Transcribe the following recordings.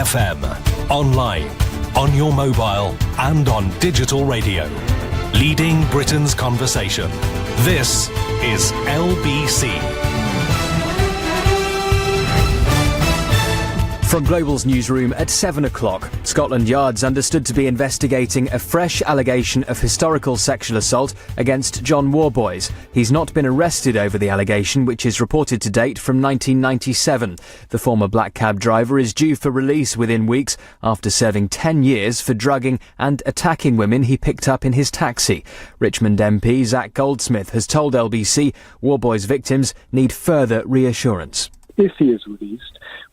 FM, online, on your mobile and on digital radio. Leading Britain's conversation. This is LBC. From Global's newsroom at 7 o'clock, Scotland Yard's understood to be investigating a fresh allegation of historical sexual assault against John Warboys. He's not been arrested over the allegation, which is reported to date from 1997. The former black cab driver is due for release within weeks after serving 10 years for drugging and attacking women he picked up in his taxi. Richmond MP Zac Goldsmith has told LBC Warboys victims need further reassurance. If he is released,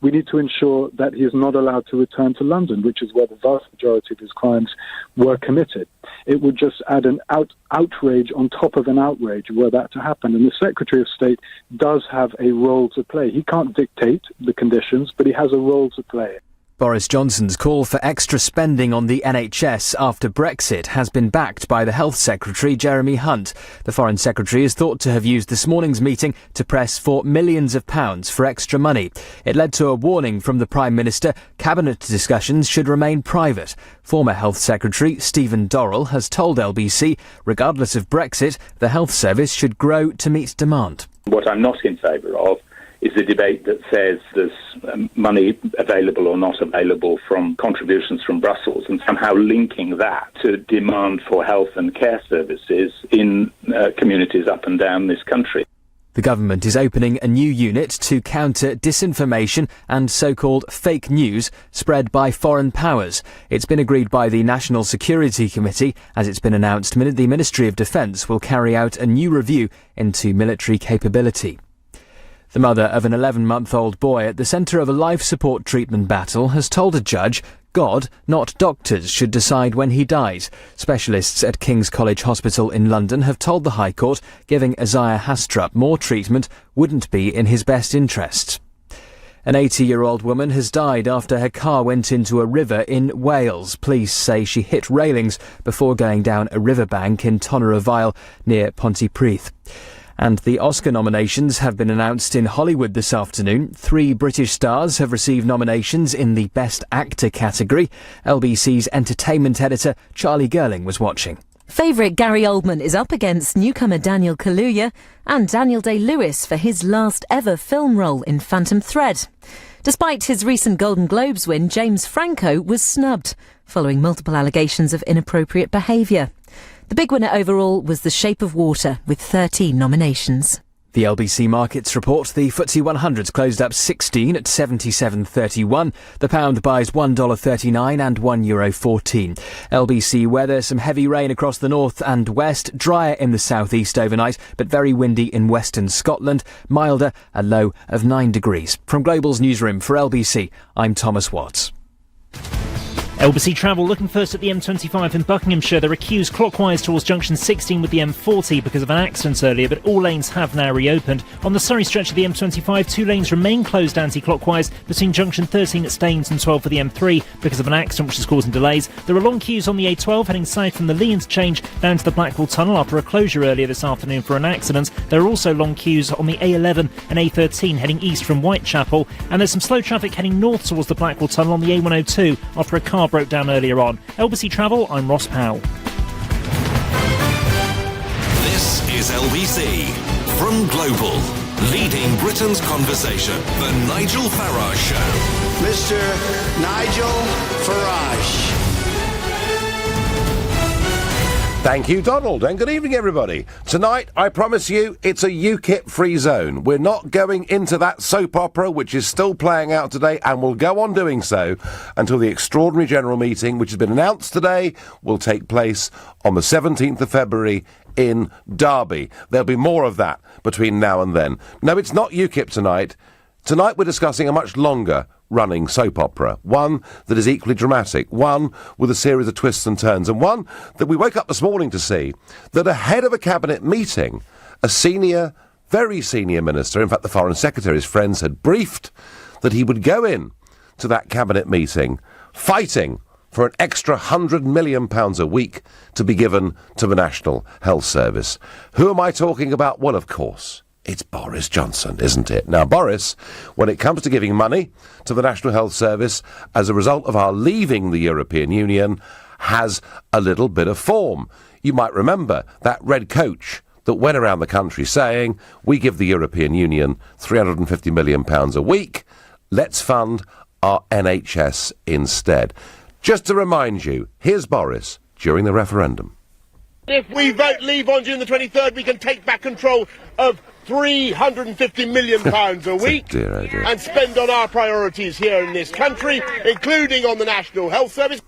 we need to ensure that he is not allowed to return to London, which is where the vast majority of his crimes were committed. It would just add an outrage on top of an outrage were that to happen. And the Secretary of State does have a role to play. He can't dictate the conditions, but he has a role to play. Boris Johnson's call for extra spending on the NHS after Brexit has been backed by the Health Secretary, Jeremy Hunt. The Foreign Secretary is thought to have used this morning's meeting to press for millions of pounds for extra money. It led to a warning from the Prime Minister Cabinet discussions should remain private. Former Health Secretary Stephen Dorrell has told LBC, regardless of Brexit, the health service should grow to meet demand. What I'm not in favour of is the debate that says there's money available or not available from contributions from Brussels, and somehow linking that to demand for health and care services in communities up and down this country. The government is opening a new unit to counter disinformation and so-called fake news spread by foreign powers. It's been agreed by the National Security Committee. As it's been announced, the Ministry of Defence will carry out a new review into military capability. The mother of an 11-month-old boy at the centre of a life support treatment battle has told a judge God, not doctors, should decide when he dies. Specialists at King's College Hospital in London have told the High Court giving Isaiah Hastrup more treatment wouldn't be in his best interests. An 80-year-old woman has died after her car went into a river in Wales. Police say she hit railings before going down a riverbank in Tonnerville near Pontypridd. And the Oscar nominations have been announced in Hollywood this afternoon. 3 British stars have received nominations in the Best Actor category. LBC's entertainment editor Charlie Girling was watching. Favourite Gary Oldman is up against newcomer Daniel Kaluuya and Daniel Day-Lewis for his last ever film role in Phantom Thread. Despite his recent Golden Globes win, James Franco was snubbed following multiple allegations of inappropriate behaviour. The big winner overall was The Shape of Water, with 13 nominations. The LBC Markets report the FTSE 100 closed up 16 at 77.31. The pound buys $1.39 and €1.14. LBC weather, some heavy rain across the north and west, drier in the southeast overnight, but very windy in western Scotland, milder, a low of 9 degrees. From Global's newsroom for LBC, I'm Thomas Watts. LBC Travel looking first at the M25 in Buckinghamshire. They're accused clockwise towards junction 16 with the M40 because of an accident earlier, but all lanes have now reopened. On the Surrey stretch of the M25, 2 lanes remain closed anti-clockwise between junction 13 at Staines and 12 for the M3 because of an accident which is causing delays. There are long queues on the A12 heading south from the Lee interchange down to the Blackwall Tunnel after a closure earlier this afternoon for an accident. There are also long queues on the A11 and A13 heading east from Whitechapel, and there's some slow traffic heading north towards the Blackwall Tunnel on the A102 after a car broke down earlier on. LBC Travel, I'm Ross Powell. This is LBC from Global. Leading Britain's conversation. The Nigel Farage Show. Mr. Nigel Farage. Thank you, Donald, and good evening, everybody. Tonight, I promise you, it's a UKIP-free zone. We're not going into that soap opera, which is still playing out today, and will go on doing so until the extraordinary general meeting, which has been announced today, will take place on the 17th of February in Derby. There'll be more of that between now and then. No, it's not UKIP tonight. Tonight, we're discussing a much longer running soap opera, one that is equally dramatic, one with a series of twists and turns, and one that we woke up this morning to see that ahead of a cabinet meeting, a senior, very senior minister, in fact the Foreign Secretary's friends had briefed that he would go in to that cabinet meeting fighting for an extra £100 million a week to be given to the National Health Service. Who am I talking about? Well, of course, It's Boris Johnson, isn't it? Now, Boris, when it comes to giving money to the National Health Service as a result of our leaving the European Union, has a little bit of form. You might remember that red coach that went around the country saying, we give the European Union £350 million a week, let's fund our NHS instead. Just to remind you, here's Boris during the referendum. If we vote leave on June the 23rd, we can take back control of £350 million a week dear, oh dear. And spend on our priorities here in this country, including on the National Health Service.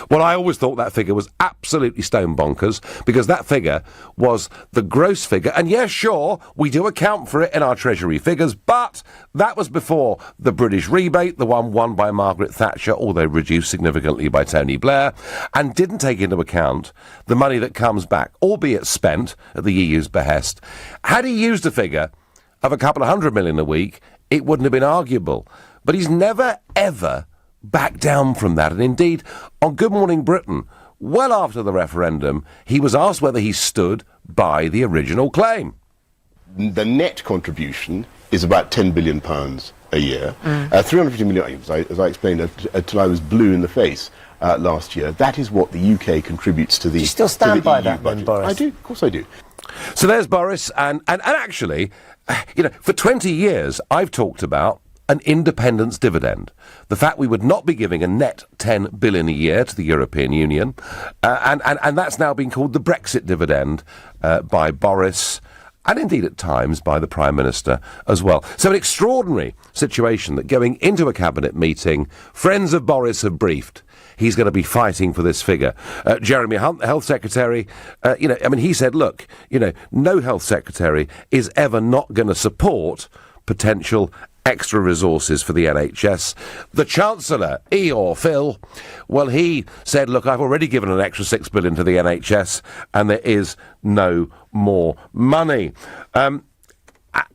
Well, I always thought that figure was absolutely stone bonkers, because that figure was the gross figure. And yes, sure, we do account for it in our Treasury figures, but that was before the British rebate, the one won by Margaret Thatcher, although reduced significantly by Tony Blair, and didn't take into account the money that comes back, albeit spent at the EU's behest. Had he used a figure of a couple of £100 million a week, it wouldn't have been arguable. But he's never, ever back down from that. And indeed, on Good Morning Britain, well after the referendum, he was asked whether he stood by the original claim. The net contribution is about £10 billion a year. 350 million, as I explained, until I was blue in the face last year. That is what the UK contributes to the Do you still stand by EU that budget. then, Boris? I do, of course I do. So there's Boris, and actually, you know, for 20 years, I've talked about an independence dividend. The fact we would not be giving a net £10 billion a year to the European Union, and that's now been called the Brexit dividend by Boris, and indeed at times by the Prime Minister as well. So an extraordinary situation that going into a cabinet meeting, friends of Boris have briefed he's going to be fighting for this figure. Jeremy Hunt, the Health Secretary, he said, look, no Health Secretary is ever not going to support potential extra resources for the NHS. The Chancellor, Phil, well, he said, look, I've already given an extra £6 billion to the NHS and there is no more money. And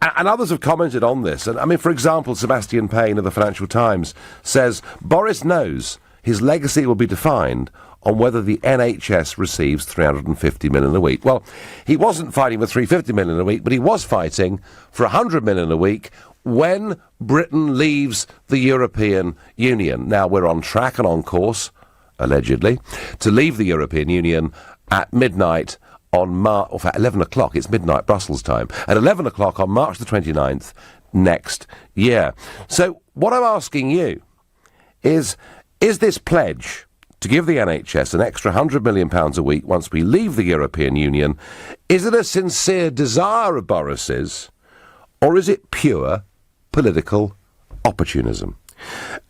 others have commented on this. And for example, Sebastian Payne of the Financial Times says Boris knows his legacy will be defined on whether the NHS receives £350 million a week. Well, he wasn't fighting for £350 million a week, but he was fighting for £100 million a week when Britain leaves the European Union. Now, we're on track and on course, allegedly, to leave the European Union at midnight on at 11 o'clock. It's midnight Brussels time. At 11 o'clock on March the 29th next year. So what I'm asking you is this pledge to give the NHS an extra £100 million a week once we leave the European Union, is it a sincere desire of Boris's, or is it pure political opportunism?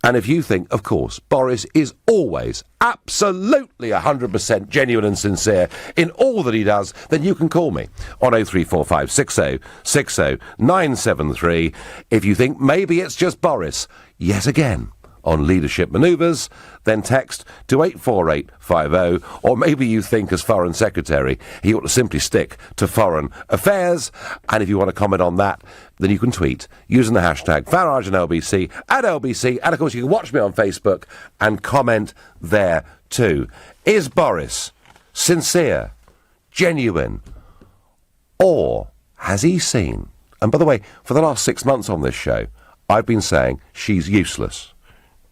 And if you think, of course, Boris is always absolutely 100% genuine and sincere in all that he does, then you can call me on 0345 60 60 973 if you think maybe it's just Boris yet again on leadership manoeuvres, then text to 84850, or maybe you think as Foreign Secretary he ought to simply stick to foreign affairs, and if you want to comment on that, then you can tweet using the hashtag Farage and LBC at LBC, and of course you can watch me on Facebook and comment there too. Is Boris sincere, genuine, or has he seen, and by the way, for the last 6 months on this show, I've been saying she's useless.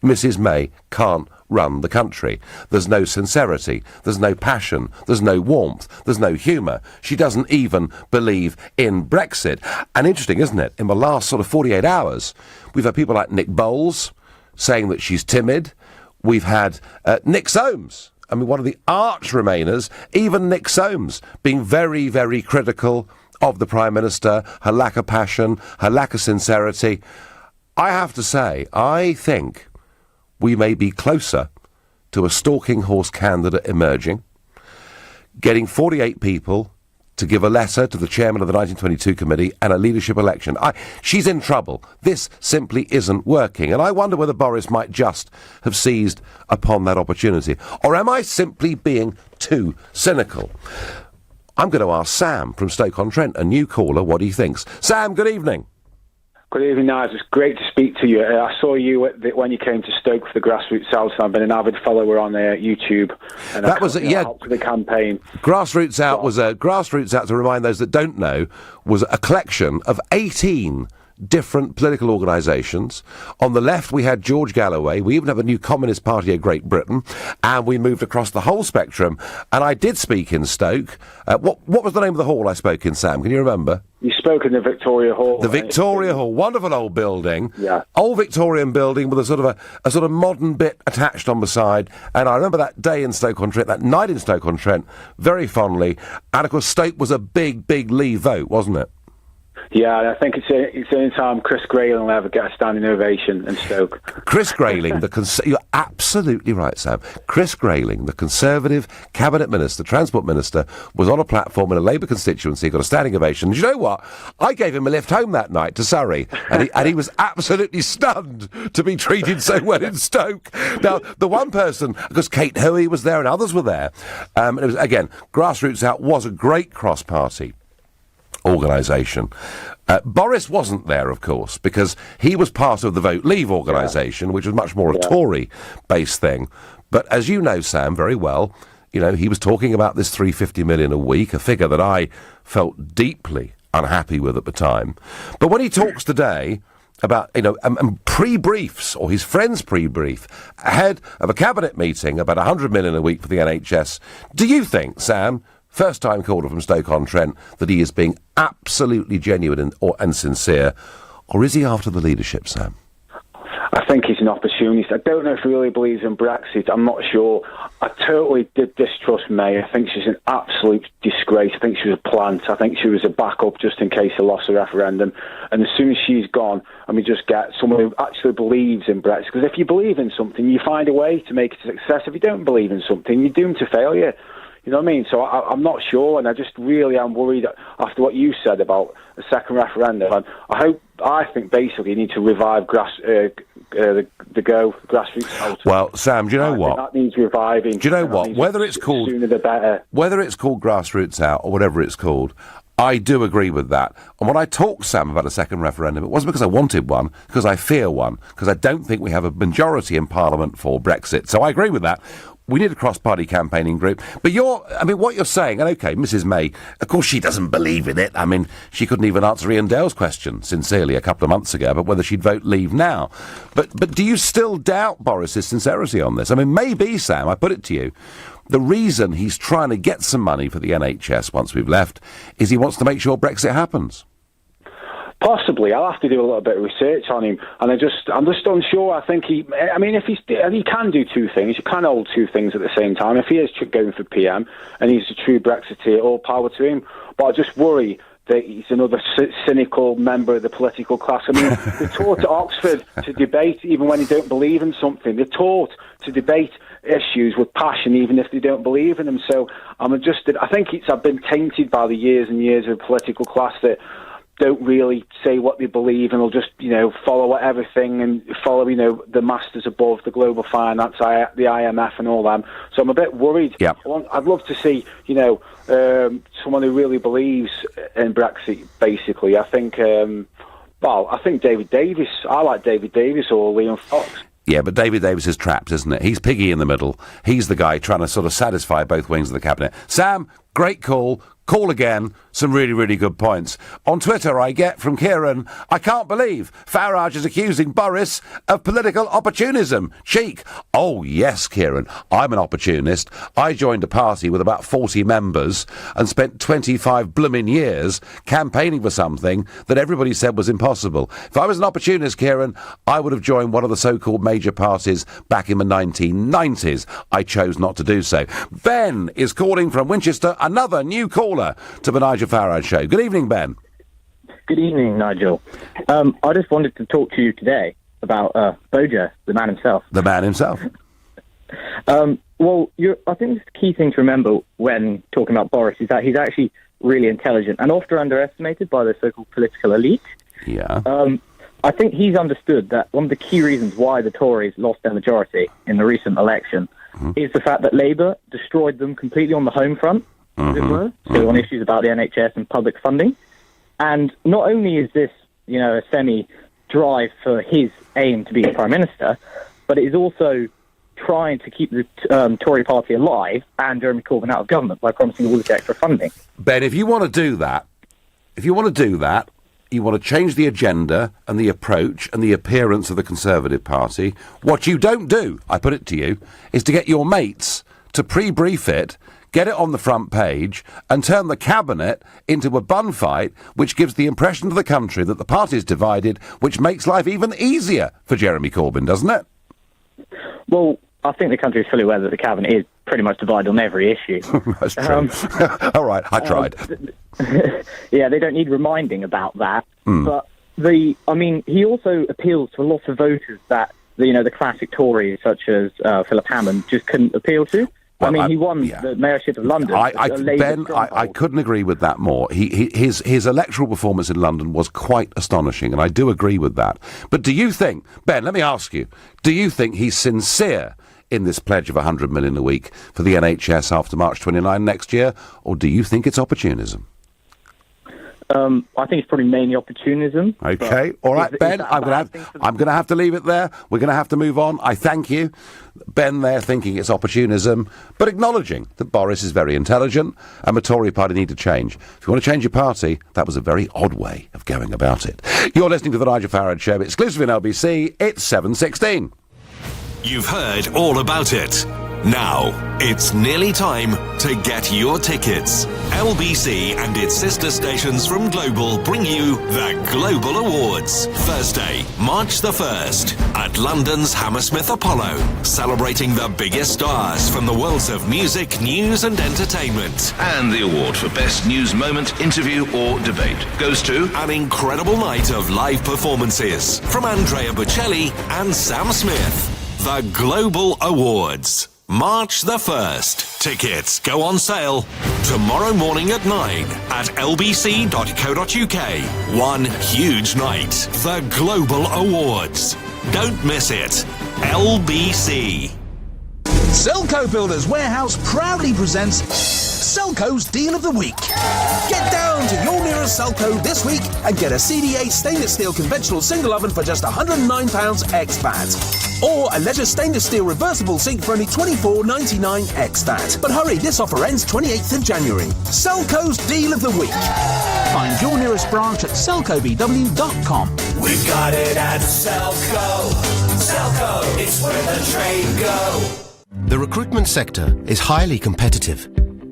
Mrs May can't run the country. There's no sincerity, there's no passion, there's no warmth, there's no humour. She doesn't even believe in Brexit. And interesting, isn't it? In the last sort of 48 hours, we've had people like Nick Bowles saying that she's timid. We've had Nick Soames, one of the arch Remainers, even Nick Soames, being very, very critical of the Prime Minister, her lack of passion, her lack of sincerity. I have to say, I think we may be closer to a stalking horse candidate emerging, getting 48 people to give a letter to the chairman of the 1922 committee and a leadership election. She's in trouble. This simply isn't working. And I wonder whether Boris might just have seized upon that opportunity. Or am I simply being too cynical? I'm going to ask Sam from Stoke-on-Trent, a new caller, what he thinks. Sam, good evening. Good evening, Nigel. It's great to speak to you. I saw you when you came to Stoke for the Grassroots Out. I've been an avid follower on YouTube. And that was helped with the campaign. Grassroots Out was Grassroots Out, to remind those that don't know, was a collection of 18 different political organisations. On the left, we had George Galloway. We even have a new Communist Party of Great Britain, and we moved across the whole spectrum. And I did speak in Stoke. What was the name of the hall I spoke in, Sam? Can you remember? You spoke in the Victoria Hall. The Victoria Hall, wonderful old building. Yeah. Old Victorian building with a sort of modern bit attached on the side. And I remember that day in Stoke-on-Trent, that night in Stoke-on-Trent, very fondly. And of course, Stoke was a big, big Leave vote, wasn't it? Yeah, and I think it's the only time Chris Grayling will ever get a standing ovation in Stoke. Chris Grayling, you're absolutely right, Sam. Chris Grayling, the Conservative Cabinet Minister, Transport Minister, was on a platform in a Labour constituency, got a standing ovation. And you know what? I gave him a lift home that night to Surrey, and he was absolutely stunned to be treated so well in Stoke. Now, the one person, because Kate Hoey was there and others were there, and it was, again, Grassroots Out was a great cross-party organisation. Boris wasn't there, of course, because he was part of the Vote Leave organisation, which was much more a Tory-based thing. But as you know, Sam, very well, you know, he was talking about this $350 million a week, a figure that I felt deeply unhappy with at the time. But when he talks today about, you know, and pre-briefs, or his friends pre-brief, ahead of a cabinet meeting about $100 million a week for the NHS, do you think, Sam, first-time caller from Stoke-on-Trent, that he is being absolutely genuine and sincere, or is he after the leadership, Sam? I think he's an opportunist. I don't know if he really believes in Brexit. I'm not sure. I totally did distrust May. I think she's an absolute disgrace. I think she was a plant. I think she was a backup just in case they lost the referendum. And as soon as she's gone, and we just get someone who actually believes in Brexit. Because if you believe in something, you find a way to make it a success. If you don't believe in something, you're doomed to failure. You know what I mean? So I'm not sure, and I just really am worried after what you said about a second referendum. And I think basically you need to revive the grassroots out. Well, Sam, do you know what? That needs reviving. Do you know what? Whether it's called sooner the better. Whether it's called Grassroots Out or whatever it's called, I do agree with that. And when I talked, Sam, about a second referendum, it wasn't because I wanted one, because I fear one, because I don't think we have a majority in Parliament for Brexit. So I agree with that. We need a cross-party campaigning group. But what you're saying, and OK, Mrs May, of course she doesn't believe in it. I mean, she couldn't even answer Ian Dale's question, sincerely, a couple of months ago, about whether she'd vote Leave now. But do you still doubt Boris's sincerity on this? I mean, maybe, Sam, I put it to you, the reason he's trying to get some money for the NHS once we've left is he wants to make sure Brexit happens. Possibly, I'll have to do a little bit of research on him, and I'm just unsure. I think he can do two things. You can hold two things at the same time. If he is going for PM and he's a true Brexiteer, all power to him. But I just worry that he's another cynical member of the political class. I mean, they're taught at Oxford to debate even when they don't believe in something. They're taught to debate issues with passion even if they don't believe in them. So I think I've been tainted by the years and years of political class that don't really say what they believe and will just, follow everything and follow, the masters above, the global finance, the IMF and all that. So I'm a bit worried. Yep. I'd love to see, someone who really believes in Brexit, basically. I think, I think David Davis. I like David Davis or Liam Fox. Yeah, but David Davis is trapped, isn't it? He's piggy in the middle. He's the guy trying to sort of satisfy both wings of the cabinet. Sam, great call. Call again. Some really, really good points. On Twitter, I get from Kieran, I can't believe Farage is accusing Boris of political opportunism. Cheek. Oh, yes, Kieran. I'm an opportunist. I joined a party with about 40 members and spent 25 blooming years campaigning for something that everybody said was impossible. If I was an opportunist, Kieran, I would have joined one of the so-called major parties back in the 1990s. I chose not to do so. Ben is calling from Winchester, another new caller to the Nigel Farage Show. Good evening, Ben. Good evening, Nigel. I just wanted to talk to you today about Bojo, the man himself. The man himself. I think the key thing to remember when talking about Boris is that he's actually really intelligent and often underestimated by the so-called political elite. Yeah. I think he's understood that one of the key reasons why the Tories lost their majority in the recent election is the fact that Labour destroyed them completely on the home front, as it were, so on issues about the NHS and public funding. And not only is this, a drive for his aim to be the Prime Minister, but it is also trying to keep the Tory party alive and Jeremy Corbyn out of government by promising all this extra funding. Ben, if you want to do that, you want to change the agenda and the approach and the appearance of the Conservative Party, what you don't do, I put it to you, is to get your mates to pre-brief it, get it on the front page, and turn the cabinet into a bun fight, which gives the impression to the country that the party's divided, which makes life even easier for Jeremy Corbyn, doesn't it? Well, I think the country is fully aware that the cabinet is pretty much divided on every issue. That's true. All right, I tried. Yeah, they don't need reminding about that. But he also appeals to a lot of voters that the classic Tories such as Philip Hammond just couldn't appeal to. Well, he won the mayorship of London. I couldn't agree with that more. His electoral performance in London was quite astonishing, and I do agree with that. But do you think, Ben, let me ask you, do you think he's sincere in this pledge of 100 million a week for the NHS after March 29 next year, or do you think it's opportunism? I think it's probably mainly opportunism. Okay, all right, Ben, I'm going to have to leave it there. We're going to have to move on. I thank you. Ben there thinking it's opportunism, but acknowledging that Boris is very intelligent and the Tory party need to change. If you want to change your party, that was a very odd way of going about it. You're listening to the Nigel Farage Show, exclusive in LBC. It's 7:16. You've heard all about it. Now, it's nearly time to get your tickets. LBC and its sister stations from Global bring you the Global Awards. Thursday, March the 1st, at London's Hammersmith Apollo, celebrating the biggest stars from the worlds of music, news and entertainment. And the award for Best News Moment, Interview or Debate goes to an incredible night of live performances from Andrea Bocelli and Sam Smith. The Global Awards. March the 1st. Tickets go on sale tomorrow morning at 9 at lbc.co.uk. One huge night. The Global Awards. Don't miss it. LBC. Selco Builders Warehouse proudly presents Selco's Deal of the Week. Get down to your nearest Selco this week and get a CD8 stainless steel conventional single oven for just £109 expat. Or a Leisure stainless steel reversible sink for only $24.99 expat. But hurry, this offer ends 28th of January. Selco's Deal of the Week. Find your nearest branch at selcobw.com. We've got it at Selco. Selco, it's where the trade go. The recruitment sector is highly competitive.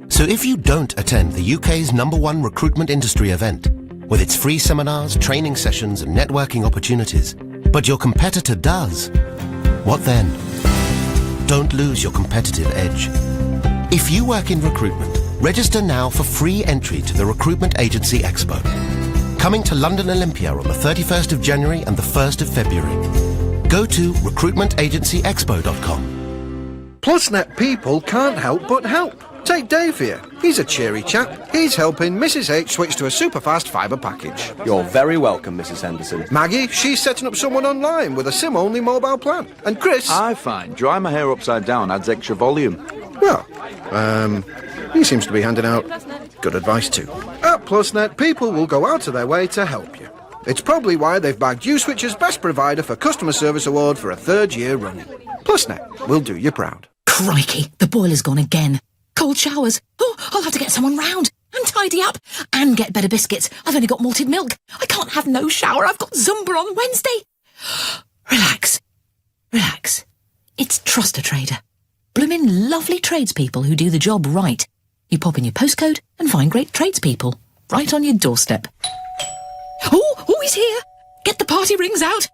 So if you don't attend the UK's #1 recruitment industry event, with its free seminars, training sessions and networking opportunities, but your competitor does, what then? Don't lose your competitive edge. If you work in recruitment, register now for free entry to the Recruitment Agency Expo. Coming to London Olympia on the 31st of January and the 1st of February. Go to recruitmentagencyexpo.com. PlusNet people can't help but help. Take Dave here. He's a cheery chap. He's helping Mrs H switch to a super-fast fibre package. You're very welcome, Mrs Henderson. Maggie, she's setting up someone online with a SIM-only mobile plan. And Chris... I find drying my hair upside down adds extra volume. Well, he seems to be handing out good advice too. At PlusNet, people will go out of their way to help you. It's probably why they've bagged U-Switch's Best Provider for Customer Service Award for a 3rd year running. PlusNet will do you proud. Crikey, the boiler's gone again. Cold showers. Oh, I'll have to get someone round and tidy up and get better biscuits. I've only got malted milk. I can't have no shower. I've got Zumba on Wednesday. Relax. Relax. It's Trust a Trader. Bloomin' lovely tradespeople who do the job right. You pop in your postcode and find great tradespeople right on your doorstep. Oh, he's here. Get the party rings out.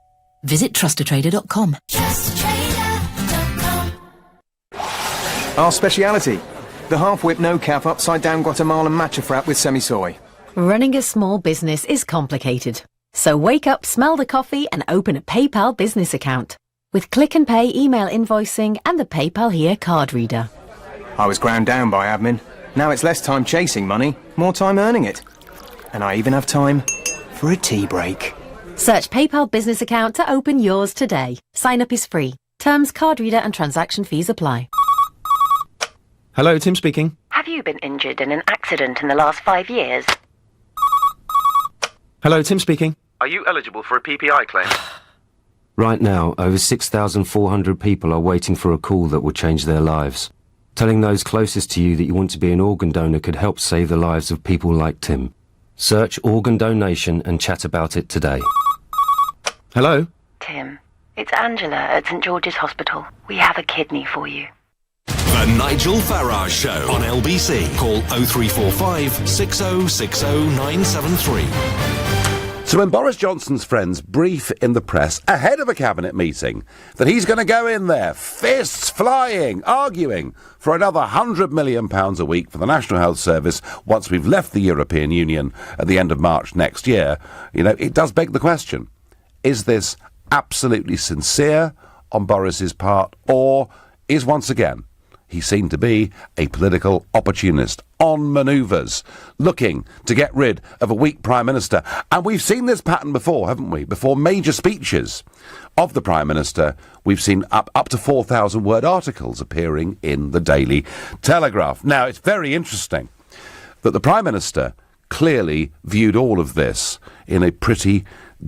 Visit trustatrader.com. Our speciality, the half-whip, no-cap, upside-down Guatemalan matcha frap with semi-soy. Running a small business is complicated. So wake up, smell the coffee and open a PayPal business account. With Click and Pay email invoicing and the PayPal Here card reader. I was ground down by admin. Now it's less time chasing money, more time earning it. And I even have time for a tea break. Search PayPal business account to open yours today. Sign up is free. Terms, card reader and transaction fees apply. Hello, Tim speaking. Have you been injured in an accident in the last 5 years? Hello, Tim speaking. Are you eligible for a PPI claim? Right now, over 6,400 people are waiting for a call that will change their lives. Telling those closest to you that you want to be an organ donor could help save the lives of people like Tim. Search organ donation and chat about it today. Hello? Tim, it's Angela at St George's Hospital. We have a kidney for you. The Nigel Farage Show on LBC. Call 0345 6060 973. So when Boris Johnson's friends brief in the press ahead of a cabinet meeting that he's going to go in there, fists flying, arguing for another £100 million a week for the National Health Service once we've left the European Union at the end of March next year, it does beg the question, is this absolutely sincere on Boris's part, or is once again he seen to be a political opportunist on manoeuvres, looking to get rid of a weak Prime Minister? And we've seen this pattern before, haven't we? Before major speeches of the Prime Minister, we've seen up to 4,000-word articles appearing in the Daily Telegraph. Now, it's very interesting that the Prime Minister clearly viewed all of this in a pretty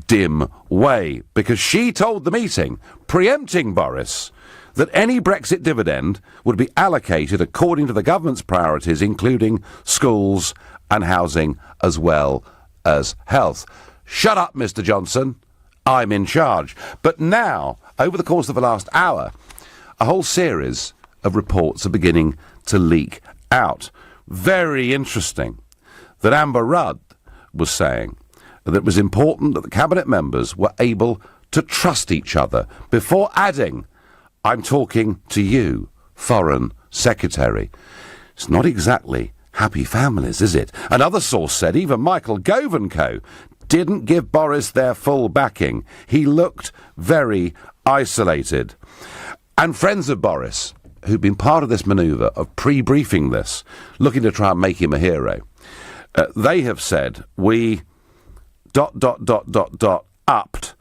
dim way, because she told the meeting, preempting Boris, that any Brexit dividend would be allocated according to the government's priorities, including schools and housing as well as health. Shut up, Mr. Johnson. I'm in charge. But now, over the course of the last hour, a whole series of reports are beginning to leak out. Very interesting that Amber Rudd was saying that it was important that the cabinet members were able to trust each other, before adding, I'm talking to you, Foreign Secretary. It's not exactly happy families, is it? Another source said even Michael Gove and co didn't give Boris their full backing. He looked very isolated. And friends of Boris, who've been part of this manoeuvre of pre-briefing this, looking to try and make him a hero, they have said, we ... upped,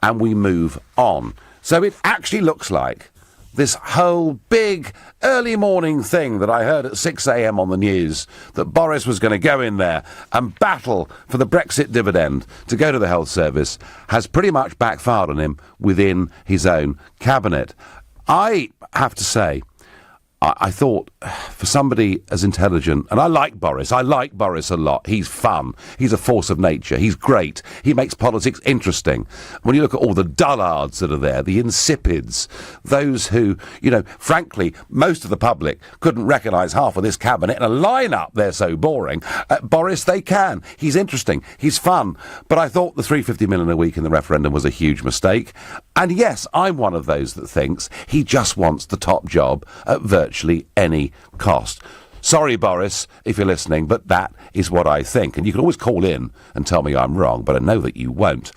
and we move on. So it actually looks like this whole big early morning thing that I heard at 6 a.m. on the news, that Boris was going to go in there and battle for the Brexit dividend to go to the health service, has pretty much backfired on him within his own cabinet. I have to say, I thought, for somebody as intelligent, and I like Boris a lot. He's fun. He's a force of nature. He's great. He makes politics interesting. When you look at all the dullards that are there, the insipids, those who, frankly, most of the public couldn't recognise half of this cabinet in a lineup. They're so boring. Boris, they can. He's interesting. He's fun. But I thought the £350 million a week in the referendum was a huge mistake. And yes, I'm one of those that thinks he just wants the top job at virtually any cost. Sorry, Boris, if you're listening, but that is what I think. And you can always call in and tell me I'm wrong, but I know that you won't.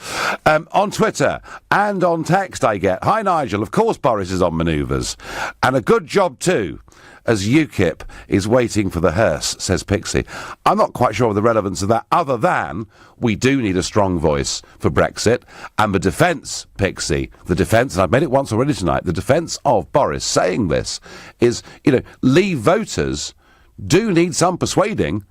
On Twitter and on text I get, hi Nigel, of course Boris is on manoeuvres. And a good job too, as UKIP is waiting for the hearse, says Pixie. I'm not quite sure of the relevance of that, other than we do need a strong voice for Brexit. And the defence, Pixie, the defence, and I've made it once already tonight, the defence of Boris saying this is, Leave voters do need some persuading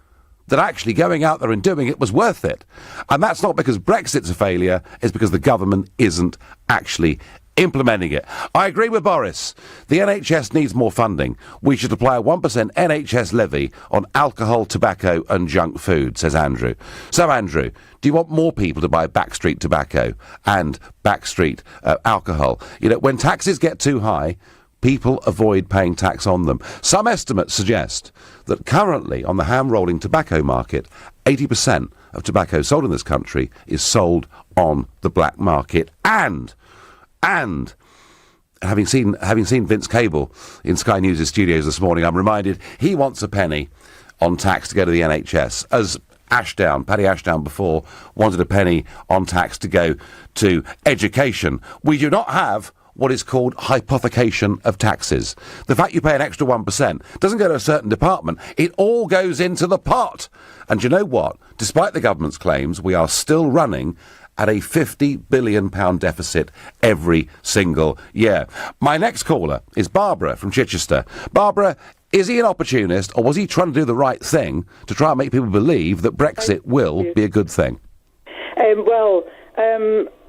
that actually going out there and doing it was worth it. And that's not because Brexit's a failure, it's because the government isn't actually implementing it. I agree with Boris. The NHS needs more funding. We should apply a 1% NHS levy on alcohol, tobacco and junk food, says Andrew. So, Andrew, do you want more people to buy backstreet tobacco and backstreet alcohol? When taxes get too high, people avoid paying tax on them. Some estimates suggest that currently on the hand-rolling tobacco market, 80% of tobacco sold in this country is sold on the black market. And having seen Vince Cable in Sky News' studios this morning, I'm reminded he wants a penny on tax to go to the NHS, as Paddy Ashdown before wanted a penny on tax to go to education. We do not have what is called hypothecation of taxes. The fact you pay an extra 1% doesn't go to a certain department. It all goes into the pot. And you know what? Despite the government's claims, we are still running at a £50 billion deficit every single year. My next caller is Barbara from Chichester. Barbara, is he an opportunist, or was he trying to do the right thing to try and make people believe that Brexit will be a good thing?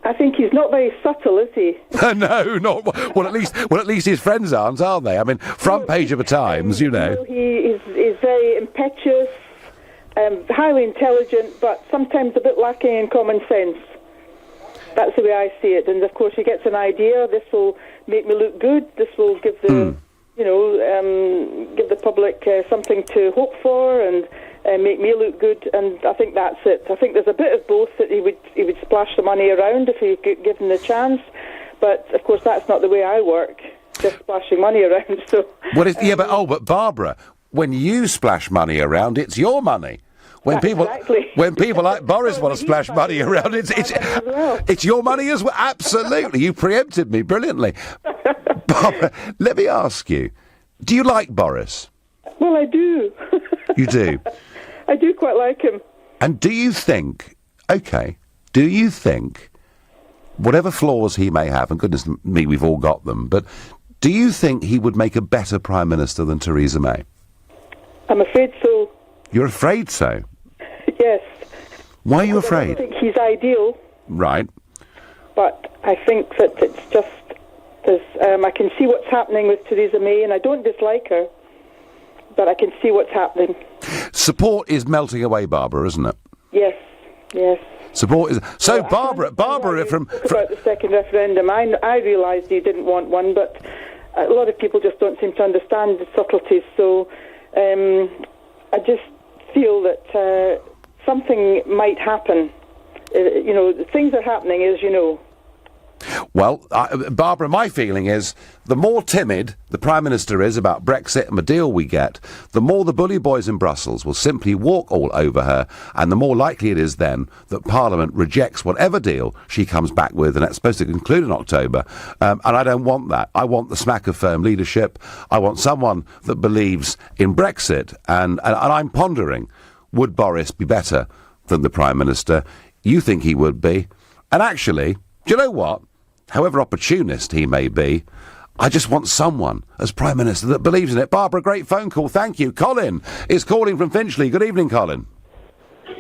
I think he's not very subtle, is he? No, not well. At least his friends aren't they? I mean, front page of the Times, you know. He's very impetuous, highly intelligent, but sometimes a bit lacking in common sense. That's the way I see it. And of course, he gets an idea. This will make me look good. This will give the give the public something to hope for and make me look good. And I think that's it. I think there's a bit of both, that he would splash the money around if he could give him the chance. But of course, that's not the way I work. Just splashing money around. So. But Barbara, when you splash money around, it's your money. When people like Boris want to splash money around, it's your money as well. Absolutely, you preempted me brilliantly. Barbara, let me ask you: do you like Boris? Well, I do. You do. I do quite like him. And do you think, whatever flaws he may have, and goodness me, we've all got them, but do you think he would make a better Prime Minister than Theresa May? I'm afraid so. You're afraid so? Yes. Why are you afraid? I think he's ideal. Right. But I think that it's just, I can see what's happening with Theresa May, and I don't dislike her, but I can see what's happening. Support is melting away, Barbara, isn't it? Yes. Support is... So, Barbara from about the second referendum, I realised he didn't want one, but a lot of people just don't seem to understand the subtleties, so I just feel that something might happen. Things are happening, as you know. Well, Barbara, my feeling is the more timid the Prime Minister is about Brexit and the deal we get, the more the bully boys in Brussels will simply walk all over her, and the more likely it is then that Parliament rejects whatever deal she comes back with, and that's supposed to conclude in October. And I don't want that. I want the smack of firm leadership. I want someone that believes in Brexit. And I'm pondering, would Boris be better than the Prime Minister? You think he would be. And actually, do you know what? However opportunist he may be, I just want someone as Prime Minister that believes in it. Barbara, great phone call. Thank you. Colin is calling from Finchley. Good evening, Colin.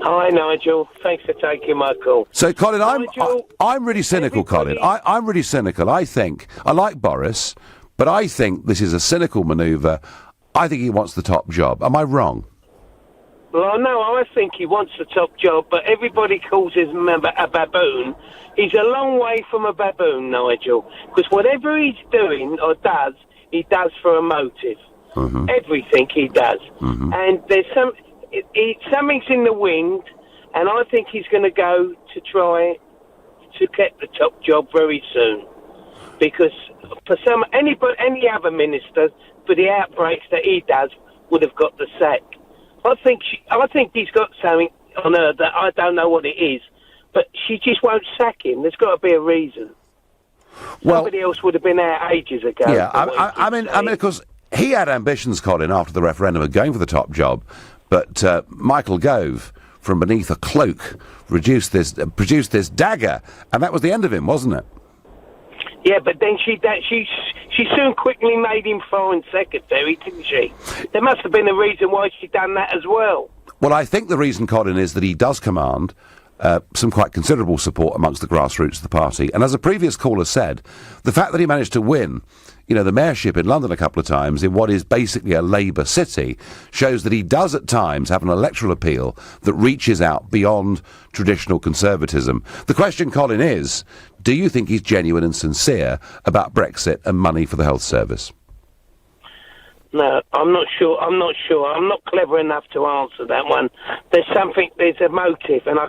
Hi, Nigel. Thanks for taking my call. So, Colin, I'm really cynical, Colin. I'm really cynical. I like Boris, but I think this is a cynical manoeuvre. I think he wants the top job. Am I wrong? Well, no, I think he wants the top job, but everybody calls him a baboon. He's a long way from a baboon, Nigel, because whatever he's doing or does, he does for a motive. Mm-hmm. Everything he does. Mm-hmm. And there's something's in the wind, and I think he's going to go to try to get the top job very soon. Because for any other minister, for the outbreaks that he does, would have got the sack. I think he's got something on her that I don't know what it is, but she just won't sack him. There's got to be a reason. Well, somebody else would have been out ages ago. Yeah, I mean, because he had ambitions, Colin, after the referendum of going for the top job, but Michael Gove, from beneath a cloak, produced this dagger, and that was the end of him, wasn't it? Yeah, but then she soon quickly made him Foreign Secretary, didn't she? There must have been a reason why she done that as well. Well, I think the reason, Colin, is that he does command some quite considerable support amongst the grassroots of the party. And as a previous caller said, the fact that he managed to win, the mayorship in London a couple of times in what is basically a Labour city shows that he does at times have an electoral appeal that reaches out beyond traditional conservatism. The question, Colin, is, do you think he's genuine and sincere about Brexit and money for the health service? No, I'm not sure. I'm not clever enough to answer that one. There's a motive, and I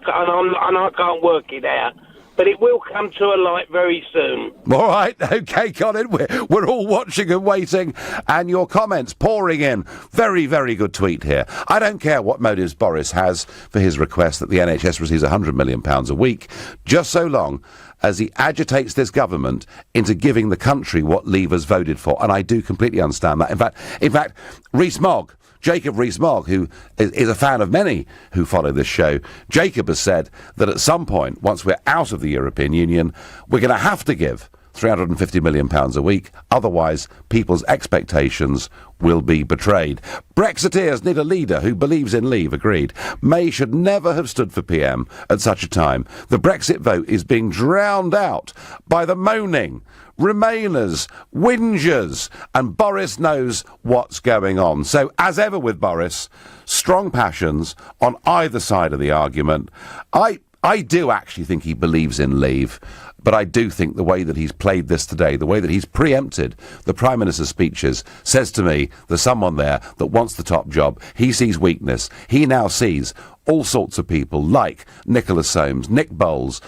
can't work it out. But it will come to a light very soon. All right, OK, Colin, we're all watching and waiting, and your comments pouring in. Very, very good tweet here. I don't care what motives Boris has for his request that the NHS receives £100 million a week, just so long as he agitates this government into giving the country what Leavers voted for. And I do completely understand that. In fact, Rees-Mogg, Jacob Rees-Mogg, who is a fan of many who follow this show, Jacob has said that at some point, once we're out of the European Union, we're going to have to give £350 million a week. Otherwise, people's expectations will be betrayed. Brexiteers need a leader who believes in leave. Agreed. May should never have stood for PM at such a time. The Brexit vote is being drowned out by the moaning, Remainers, whingers, and Boris knows what's going on. So, as ever with Boris, strong passions on either side of the argument. I do actually think he believes in leave, but I do think the way that he's played this today, the way that he's preempted the Prime Minister's speeches, says to me there's someone there that wants the top job. He sees weakness. He now sees all sorts of people like Nicholas Soames, Nick Bowles,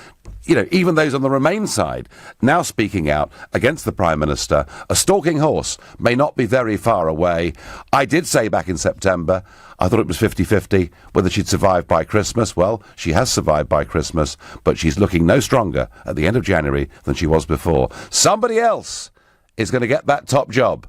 even those on the Remain side, now speaking out against the Prime Minister. A stalking horse may not be very far away. I did say back in September, I thought it was 50-50 whether she'd survive by Christmas. Well, she has survived by Christmas, but she's looking no stronger at the end of January than she was before. Somebody else is going to get that top job.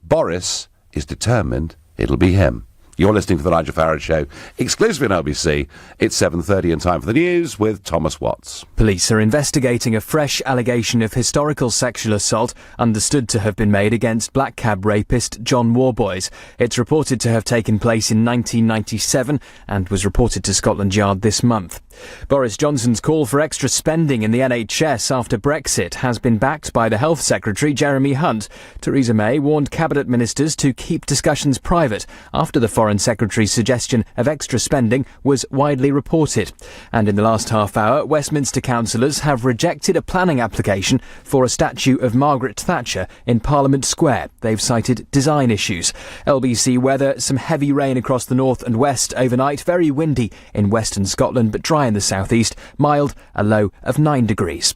Boris is determined it'll be him. You're listening to The Nigel Farage Show, exclusively on LBC. It's 7:30 and time for the news with Thomas Watts. Police are investigating a fresh allegation of historical sexual assault understood to have been made against black cab rapist John Warboys. It's reported to have taken place in 1997 and was reported to Scotland Yard this month. Boris Johnson's call for extra spending in the NHS after Brexit has been backed by the Health Secretary Jeremy Hunt. Theresa May warned Cabinet Ministers to keep discussions private after the Foreign Secretary's suggestion of extra spending was widely reported. And in the last half hour, Westminster councillors have rejected a planning application for a statue of Margaret Thatcher in Parliament Square. They've cited design issues. LBC weather, some heavy rain across the north and west overnight, very windy in western Scotland but dry in the southeast, mild, a low of 9 degrees.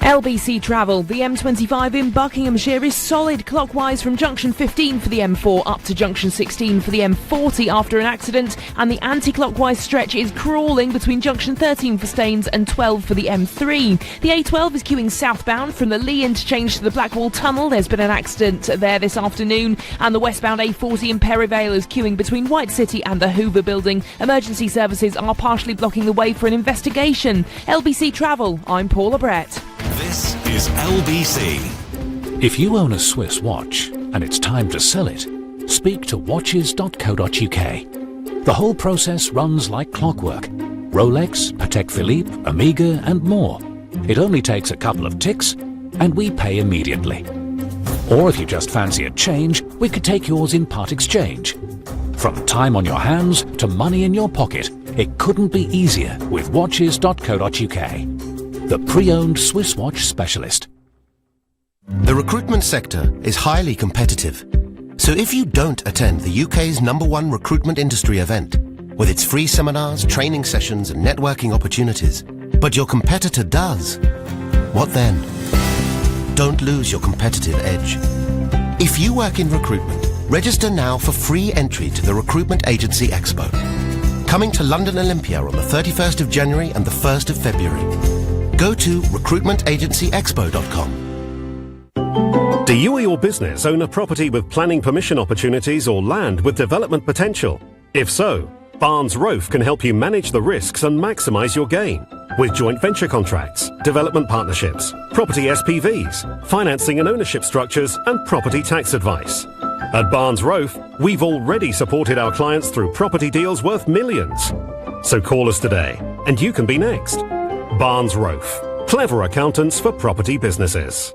LBC travel. The M25 in Buckinghamshire is solid clockwise from junction 15 for the M4 up to junction 16 for the M40 after an accident, and the anti-clockwise stretch is crawling between junction 13 for Staines and 12 for the M3. The A12 is queuing southbound from the Lee interchange to the Blackwall Tunnel. There's been an accident there this afternoon, and the westbound A40 in Perivale is queuing between White City and the Hoover Building. Emergency services are partially blocking the way for an investigation. LBC travel. I'm Paula Brett. This is LBC. If you own a Swiss watch and it's time to sell it, speak to watches.co.uk. The whole process runs like clockwork. Rolex, Patek Philippe, Omega and more. It only takes a couple of ticks and we pay immediately. Or if you just fancy a change, we could take yours in part exchange. From time on your hands to money in your pocket, it couldn't be easier with watches.co.uk. The pre-owned Swiss watch specialist. The recruitment sector is highly competitive. So if you don't attend the UK's #1 recruitment industry event, with its free seminars, training sessions and networking opportunities, but your competitor does, what then? Don't lose your competitive edge. If you work in recruitment, register now for free entry to the Recruitment Agency Expo. Coming to London Olympia on the 31st of January and the 1st of February. Go to recruitmentagencyexpo.com. Do you or your business own a property with planning permission opportunities or land with development potential? If so, Barnes Rofe can help you manage the risks and maximise your gain. With joint venture contracts, development partnerships, property SPVs, financing and ownership structures and property tax advice. At Barnes Rofe, we've already supported our clients through property deals worth millions. So call us today and you can be next. Barnes Rofe. Clever accountants for property businesses.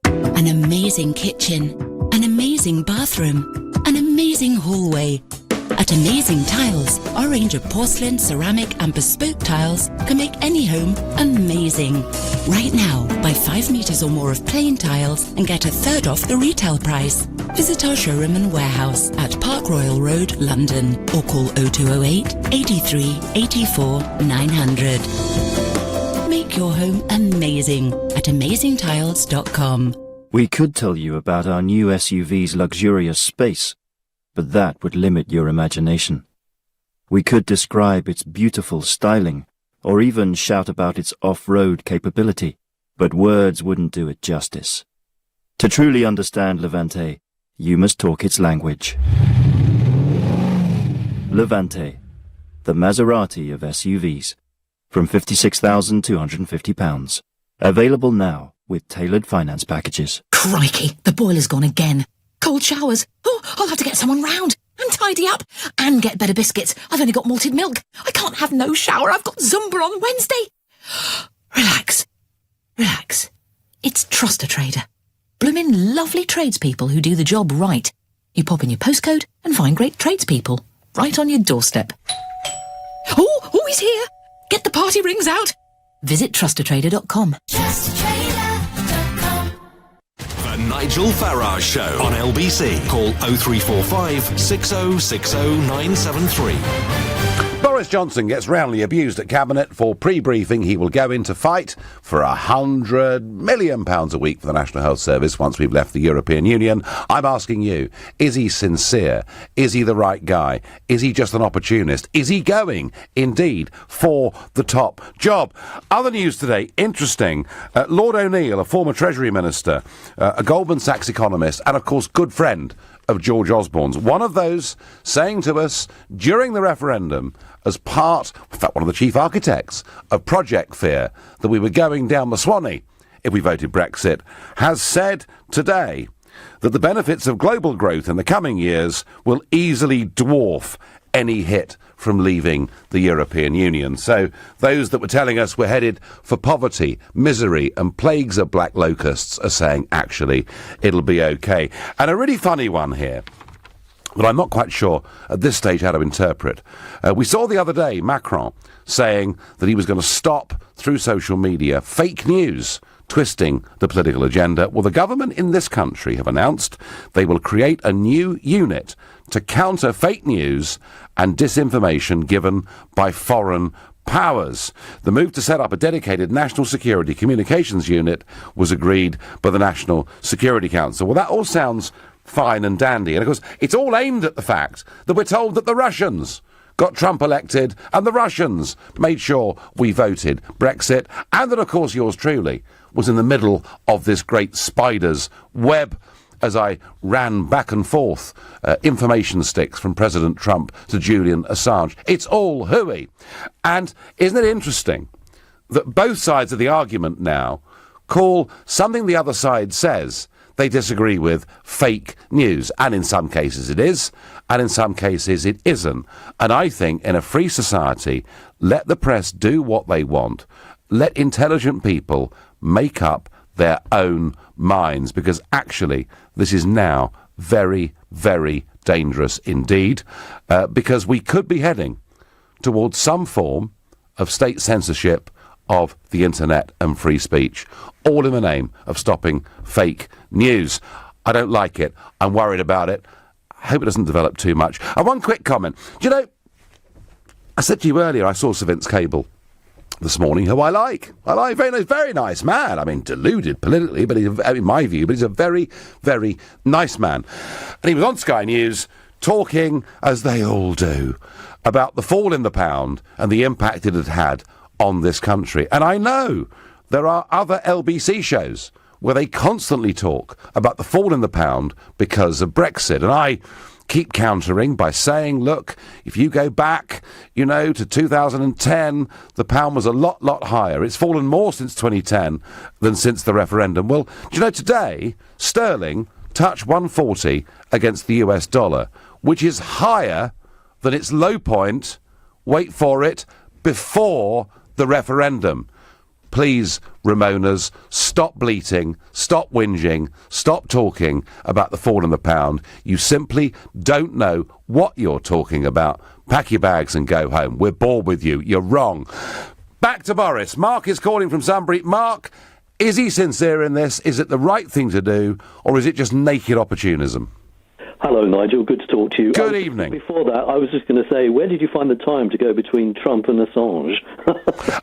An amazing kitchen, an amazing bathroom, an amazing hallway. At Amazing Tiles, our range of porcelain, ceramic and bespoke tiles can make any home amazing. Right now, buy 5 metres or more of plain tiles and get a third off the retail price. Visit our showroom and warehouse at Park Royal Road, London, or call 0208 83 84 900. Make your home amazing at amazingtiles.com. We could tell you about our new SUV's luxurious space, but that would limit your imagination. We could describe its beautiful styling, or even shout about its off-road capability, but words wouldn't do it justice. To truly understand Levante, you must talk its language. Levante, the Maserati of SUVs, from £56,250. Available now with tailored finance packages. Crikey, the boiler's gone again. Cold showers. Oh, I'll have to get someone round and tidy up and get better biscuits. I've only got malted milk. I can't have no shower. I've got Zumba on Wednesday. Relax. Relax. It's Trust a Trader. Bloomin' lovely tradespeople who do the job right. You pop in your postcode and find great tradespeople right on your doorstep. Oh, he's here. Get the party rings out. Visit trustatrader.com. The Nigel Farage Show on LBC. Call 0345 6060 973. Boris Johnson gets roundly abused at Cabinet for pre-briefing. He will go into fight for £100 million a week for the National Health Service once we've left the European Union. I'm asking you, is he sincere? Is he the right guy? Is he just an opportunist? Is he going, indeed, for the top job? Other news today, interesting. Lord O'Neill, a former Treasury Minister, a Goldman Sachs economist, and, of course, good friend of George Osborne's, one of those saying to us during the referendum, as part, in fact, one of the chief architects of Project Fear, that we were going down the Swanee if we voted Brexit, has said today that the benefits of global growth in the coming years will easily dwarf any hit from leaving the European Union. So those that were telling us we're headed for poverty, misery and plagues of black locusts are saying, actually, it'll be okay. And a really funny one here, but I'm not quite sure at this stage how to interpret. We saw the other day Macron saying that he was going to stop, through social media, fake news twisting the political agenda. Well, the government in this country have announced they will create a new unit to counter fake news and disinformation given by foreign powers. The move to set up a dedicated national security communications unit was agreed by the National Security Council. Well, that all sounds fine and dandy. And, of course, it's all aimed at the fact that we're told that the Russians got Trump elected and the Russians made sure we voted Brexit, and that, of course, yours truly was in the middle of this great spider's web as I ran back and forth information sticks from President Trump to Julian Assange. It's all hooey. And isn't it interesting that both sides of the argument now call something the other side says they disagree with fake news? And in some cases it is, and in some cases it isn't. And I think in a free society, let the press do what they want. Let intelligent people make up their own minds, because actually this is now very, very dangerous indeed, because we could be heading towards some form of state censorship of the internet and free speech, all in the name of stopping fake news. I don't like it. I'm worried about it. I hope it doesn't develop too much. And one quick comment. Do you know, I said to you earlier, I saw Sir Vince Cable this morning, who I like. Very nice man. I mean, deluded politically, but he's, in my view, but he's a very, very nice man. And he was on Sky News talking, as they all do, about the fall in the pound and the impact it had had on this country. And I know there are other LBC shows where they constantly talk about the fall in the pound because of Brexit. And I keep countering by saying, look, if you go back, to 2010, the pound was a lot higher. It's fallen more since 2010 than since the referendum. Well, do you know, today, sterling touched 140 against the US dollar, which is higher than its low point, wait for it, before the referendum. Please, Ramonas, stop bleating, stop whinging, stop talking about the fall in the pound. You simply don't know what you're talking about. Pack your bags and go home. We're bored with you. You're wrong. Back to Boris. Mark is calling from Sunbury. Mark, is he sincere in this? Is it the right thing to do, or is it just naked opportunism? Hello, Nigel. Good to talk to you. Good evening. Before that, I was just going to say, where did you find the time to go between Trump and Assange?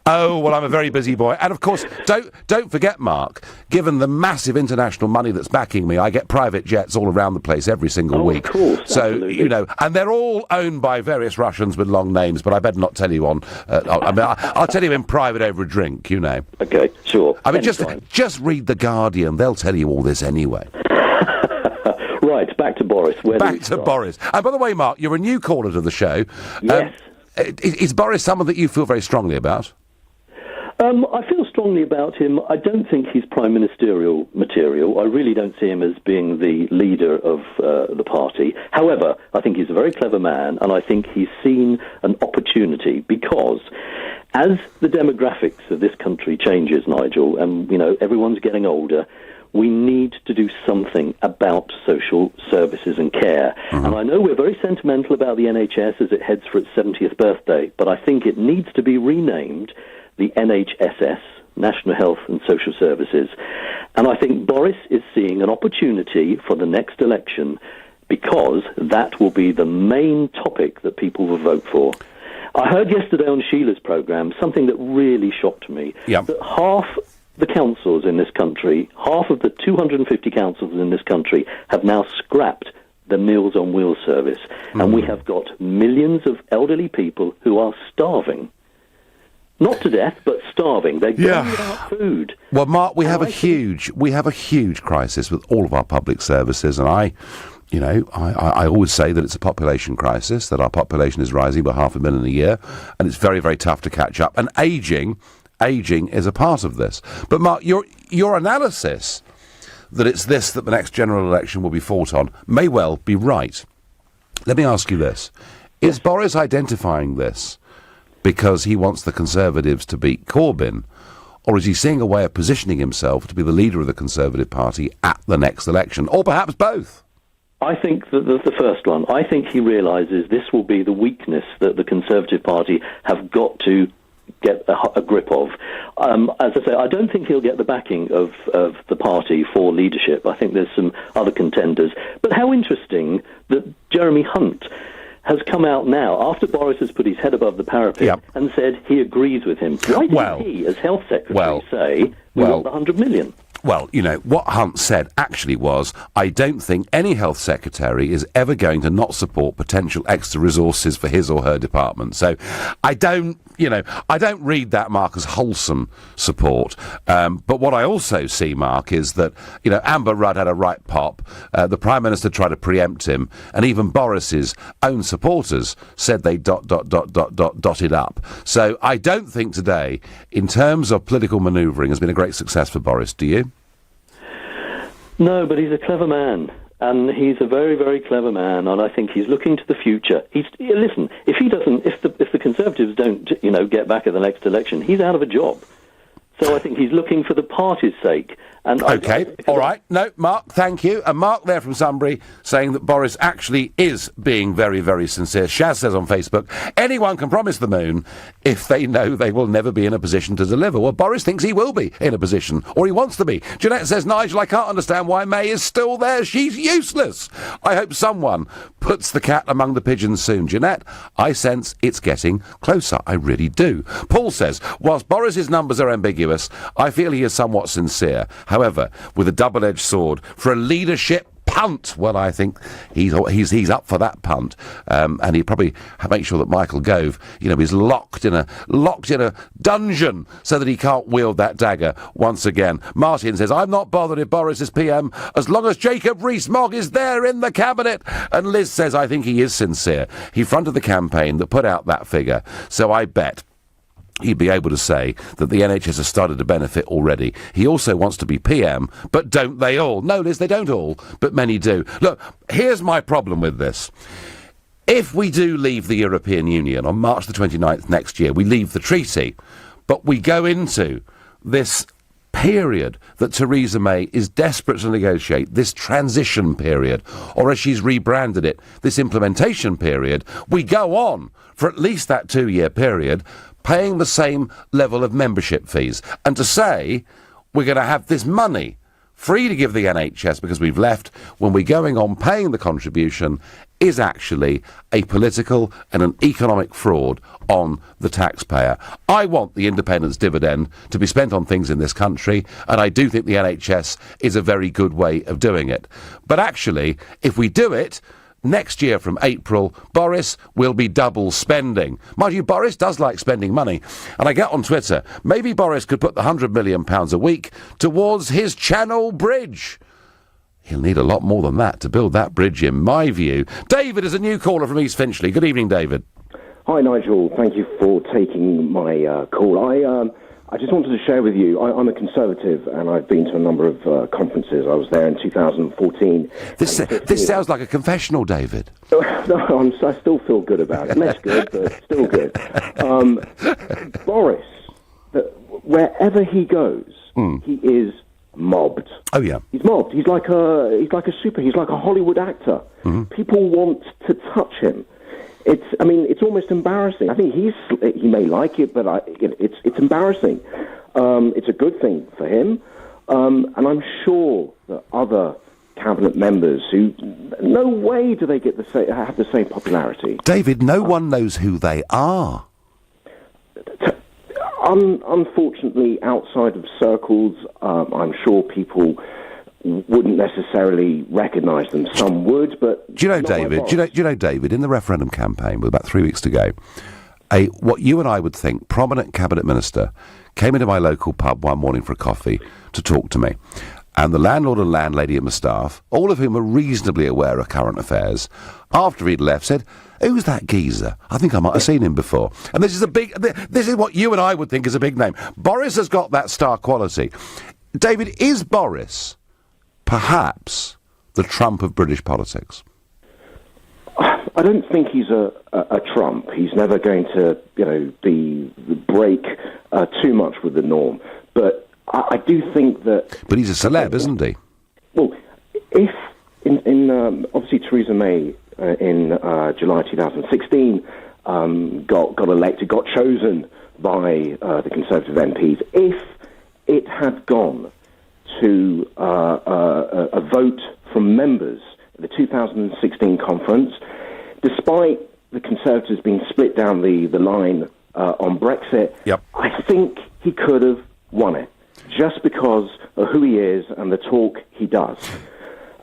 Oh, well, I'm a very busy boy. And, of course, don't forget, Mark, given the massive international money that's backing me, I get private jets all around the place every single week. Of course, so, absolutely. and they're all owned by various Russians with long names, but I better not tell you on... I'll tell you in private over a drink, Okay, sure. I mean, just read The Guardian. They'll tell you all this anyway. Right, back to Boris. Back to Boris. And by the way, Mark, you're a new caller to the show. Yes. Is Boris someone that you feel very strongly about? I feel strongly about him. I don't think he's prime ministerial material. I really don't see him as being the leader of the party. However, I think he's a very clever man, and I think he's seen an opportunity because as the demographics of this country changes, Nigel, and, everyone's getting older, we need to do something about social services and care. Mm-hmm. And I know we're very sentimental about the NHS as it heads for its 70th birthday, but I think it needs to be renamed the NHSS, National Health and Social Services. And I think Boris is seeing an opportunity for the next election because that will be the main topic that people will vote for. I heard yesterday on Sheila's programme something that really shocked me. Yep. That half the councils in this country, half of the 250 councils in this country have now scrapped the Meals on Wheels service. Mm. And we have got millions of elderly people who are starving. Not to death, but starving. They're going without food. Well, Mark, we have a huge crisis with all of our public services, and I always say that it's a population crisis, that our population is rising by 500,000 a year, and it's very, very tough to catch up. And ageing is a part of this. But Mark, your analysis that it's this that the next general election will be fought on may well be right. Let me ask you this. Is Boris identifying this because he wants the Conservatives to beat Corbyn, or is he seeing a way of positioning himself to be the leader of the Conservative Party at the next election, or perhaps both? I think that the first one. I think he realises this will be the weakness that the Conservative Party have got to get a grip of. As I say, I don't think he'll get the backing of the party for leadership. I think there's some other contenders. But how interesting that Jeremy Hunt has come out now, after Boris has put his head above the parapet and said he agrees with him. Why didn't he, as Health Secretary, say, we want the 100 million? Well, what Hunt said actually was, I don't think any health secretary is ever going to not support potential extra resources for his or her department. So I don't read that, Mark, as wholesome support. But what I also see, Mark, is that, Amber Rudd had a right pop. The Prime Minister tried to preempt him, and even Boris's own supporters said they dotted up. So I don't think today, in terms of political manoeuvring, has been a great success for Boris. Do you? No, but he's a clever man, and he's a very, very clever man, and I think he's looking to the future. Listen, if the Conservatives don't, get back at the next election, he's out of a job. So I think he's looking for the party's sake. And all right. No, Mark, thank you. And Mark there from Sunbury saying that Boris actually is being very, very sincere. Shaz says on Facebook, anyone can promise the moon if they know they will never be in a position to deliver. Well, Boris thinks he will be in a position, or he wants to be. Jeanette says, Nigel, I can't understand why May is still there. She's useless. I hope someone puts the cat among the pigeons soon. Jeanette, I sense it's getting closer. I really do. Paul says, whilst Boris's numbers are ambiguous, I feel he is somewhat sincere. However, with a double-edged sword for a leadership punt, well, I think he's up for that punt, and he'd probably make sure that Michael Gove, is locked in a dungeon so that he can't wield that dagger once again. Martin says, I'm not bothered if Boris is PM as long as Jacob Rees-Mogg is there in the cabinet. And Liz says, I think he is sincere. He fronted the campaign that put out that figure, so I bet he'd be able to say that the NHS has started to benefit already. He also wants to be PM, but don't they all? No, Liz, they don't all, but many do. Look, here's my problem with this. If we do leave the European Union on March the 29th next year, we leave the treaty, but we go into this period that Theresa May is desperate to negotiate, this transition period, or as she's rebranded it, this implementation period, we go on for at least that 2-year period paying the same level of membership fees. And to say we're going to have this money free to give the NHS because we've left when we're going on paying the contribution is actually a political and an economic fraud on the taxpayer. I want the independence dividend to be spent on things in this country, and I do think the NHS is a very good way of doing it. But actually, if we do it, next year from April, Boris will be double spending. Mind you, Boris does like spending money. And I get on Twitter, maybe Boris could put the £100 million a week towards his Channel Bridge. He'll need a lot more than that to build that bridge, in my view. David is a new caller from East Finchley. Good evening, David. Hi, Nigel. Thank you for taking my call. I just wanted to share with you, I'm a Conservative, and I've been to a number of conferences. I was there in 2014. This sounds like a confessional, David. No, I still feel good about it. Less good, but still good. Boris, wherever he goes, he is mobbed. Oh yeah, he's mobbed. He's like a Hollywood actor. People want to touch him. It's almost embarrassing. I think he may like it, but it's embarrassing. It's a good thing for him, and I'm sure that other cabinet members who, no way do they have the same popularity. David, no one knows who they are. Unfortunately, outside of circles, I'm sure people wouldn't necessarily recognise them. Some would, but do you know, David? Do you know, David? In the referendum campaign, with about 3 weeks to go, what you and I would think prominent cabinet minister came into my local pub one morning for a coffee to talk to me, and the landlord and landlady and my staff, all of whom are reasonably aware of current affairs, after he'd left, said, "Who's that geezer? I think I might have seen him before." And this is what you and I would think is a big name. Boris has got that star quality. David, is Boris perhaps the Trump of British politics? I don't think he's a Trump. He's never going to, break too much with the norm. But I do think that. But he's a celeb, isn't he? Well, if obviously Theresa May in July 2016 got elected, got chosen by the Conservative MPs. If it had gone to a vote from members at the 2016 conference, despite the Conservatives being split down the line on Brexit, I think he could have won it, just because of who he is and the talk he does.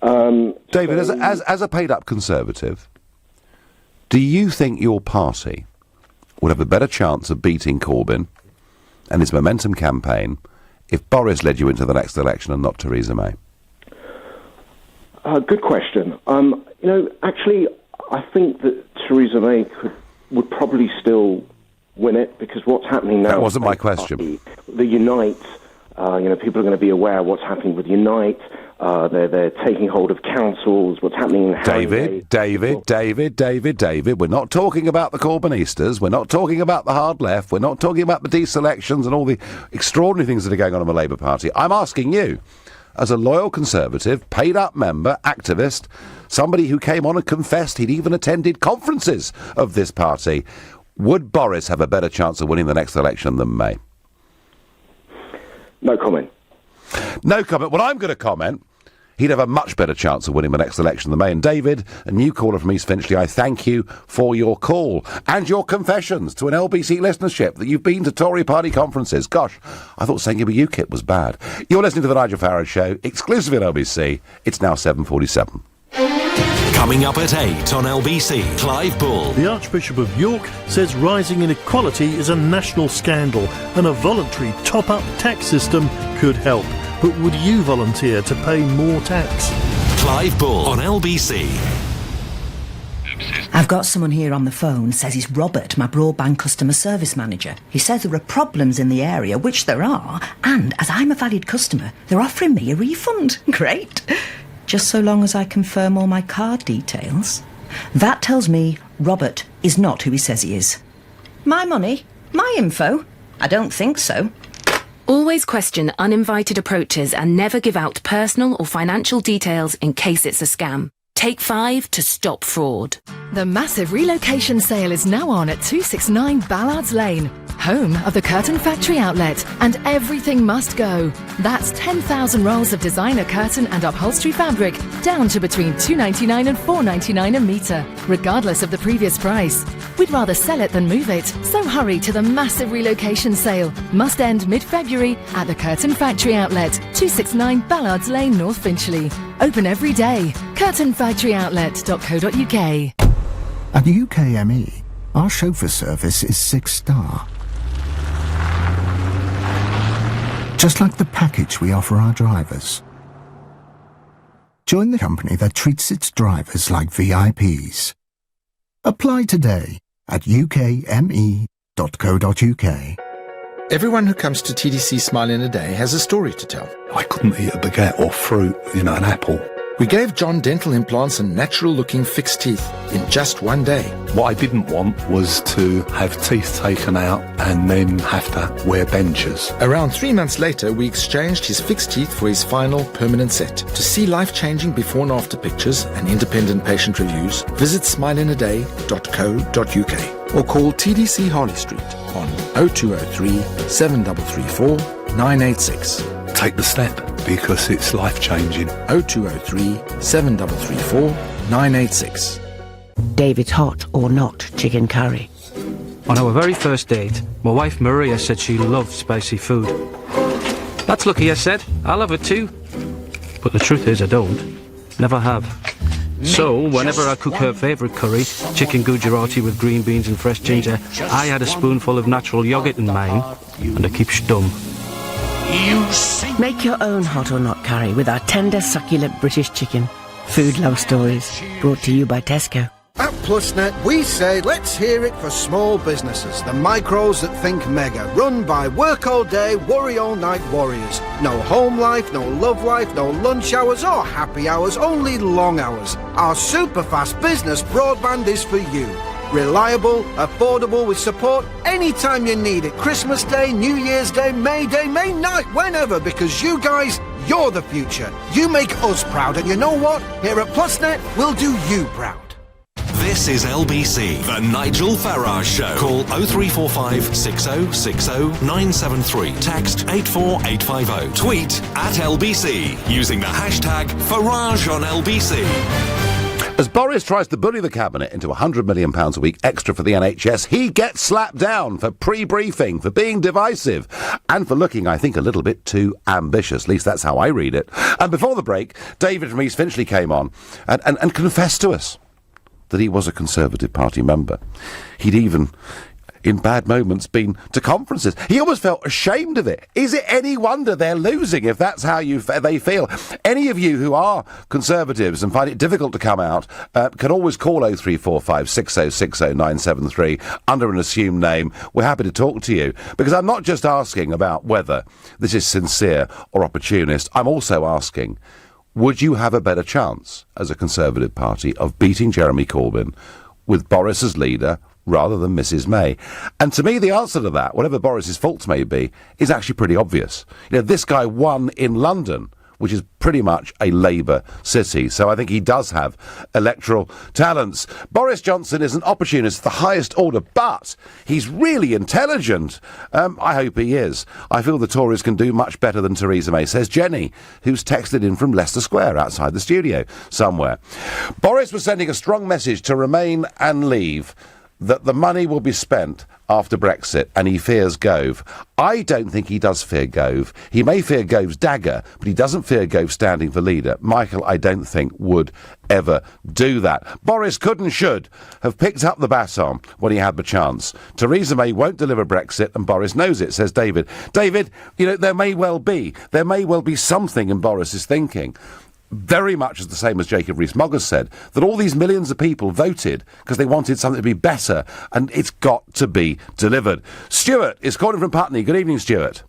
David, as a paid-up Conservative, do you think your party would have a better chance of beating Corbyn and his momentum campaign if Boris led you into the next election and not Theresa May? Good question. Actually, I think that Theresa May would probably still win it, because what's happening now... That wasn't my question. The Unite, people are going to be aware of what's happening with Unite. They're taking hold of councils, what's happening in David, we're not talking about the Corbynistas, we're not talking about the hard left, we're not talking about the deselections and all the extraordinary things that are going on in the Labour Party. I'm asking you, as a loyal Conservative, paid-up member, activist, somebody who came on and confessed he'd even attended conferences of this party, would Boris have a better chance of winning the next election than May? No comment. No comment. Well, I'm going to comment. He'd have a much better chance of winning the next election than May. And David, a new caller from East Finchley, I thank you for your call and your confessions to an LBC listenership that you've been to Tory party conferences. Gosh, I thought saying you were UKIP was bad. You're listening to the Nigel Farage Show, exclusively on LBC. It's now 7:47. Coming up at 8 on LBC, Clive Bull. The Archbishop of York says rising inequality is a national scandal and a voluntary top-up tax system could help. But would you volunteer to pay more tax? Clive Bull on LBC. I've got someone here on the phone, says he's Robert, my broadband customer service manager. He says there are problems in the area, which there are, and as I'm a valued customer, they're offering me a refund. Great. Just so long as I confirm all my card details. That tells me Robert is not who he says he is. My money? My info? I don't think so. Always question uninvited approaches and never give out personal or financial details in case it's a scam. Take 5 to stop fraud. The massive relocation sale is now on at 269 Ballards Lane, home of the Curtain Factory outlet, and everything must go. That's 10,000 rolls of designer curtain and upholstery fabric, down to between $2.99 and $4.99 a metre, regardless of the previous price. We'd rather sell it than move it, so hurry to the massive relocation sale. Must end mid-February at the Curtain Factory outlet, 269 Ballards Lane, North Finchley. Open every day. curtainfactoryoutlet.co.uk. At UKME, our chauffeur service is 6-star. Just like the package we offer our drivers. Join the company that treats its drivers like VIPs. Apply today at ukme.co.uk. Everyone who comes to TDC Smile in a Day has a story to tell. I couldn't eat a baguette or fruit, an apple. We gave John dental implants and natural-looking fixed teeth in just one day. What I didn't want was to have teeth taken out and then have to wear dentures. Around 3 months later, we exchanged his fixed teeth for his final permanent set. To see life-changing before and after pictures and independent patient reviews, visit smileinaday.co.uk or call TDC Harley Street on 0203 7334 986. Take the step, because it's life-changing. 0203 7334 986. David's hot or not chicken curry. On our very first date, my wife Maria said she loved spicy food. That's lucky, I said. I'll have it too. But the truth is I don't. Never have. So, whenever I cook her favourite curry, chicken Gujarati with green beans and fresh ginger, I add a spoonful of natural yoghurt in mine, and I keep stum. Make your own hot or not curry with our tender, succulent British chicken. Food love stories, brought to you by Tesco. At PlusNet, we say let's hear it for small businesses, the micros that think mega, run by work all day, worry all night warriors. No home life, no love life, no lunch hours or happy hours, only long hours. Our super fast business broadband is for you. Reliable, affordable, with support anytime you need it. Christmas Day, New Year's Day, May Day, May night, whenever, because you guys, you're the future. You make us proud, and you know what? Here at PlusNet, we'll do you proud. This is LBC, the Nigel Farage Show. Call 0345 6060 973. Text 84850. Tweet at LBC using the hashtag Farage on LBC. As Boris tries to bully the Cabinet into £100 million a week extra for the NHS, he gets slapped down for pre-briefing, for being divisive, and for looking, I think, a little bit too ambitious. At least that's how I read it. And before the break, David from East Finchley came on and confessed to us that he was a Conservative Party member. He'd even, in bad moments, been to conferences. He almost felt ashamed of it. Is it any wonder they're losing if that's how they feel? Any of you who are Conservatives and find it difficult to come out can always call 0345 6060 973 under an assumed name. We're happy to talk to you, because I'm not just asking about whether this is sincere or opportunist. I'm also asking, would you have a better chance as a Conservative Party of beating Jeremy Corbyn with Boris as leader rather than Mrs May? And to me, the answer to that, whatever Boris's faults may be, is actually pretty obvious. This guy won in London, which is pretty much a Labour city. So I think he does have electoral talents. Boris Johnson is an opportunist of the highest order, but he's really intelligent. I hope he is. I feel the Tories can do much better than Theresa May, says Jenny, who's texted in from Leicester Square outside the studio somewhere. Boris was sending a strong message to Remain and Leave that the money will be spent after Brexit, and he fears Gove. I don't think he does fear Gove. He may fear Gove's dagger, but he doesn't fear Gove standing for leader. Michael, I don't think, would ever do that. Boris could and should have picked up the baton when he had the chance. Theresa May won't deliver Brexit, and Boris knows it, says David. David, there may well be something in Boris's thinking, very much as the same as Jacob Rees-Mogg said, that all these millions of people voted because they wanted something to be better, and it's got to be delivered. Stuart is calling from Putney. Good evening, Stuart.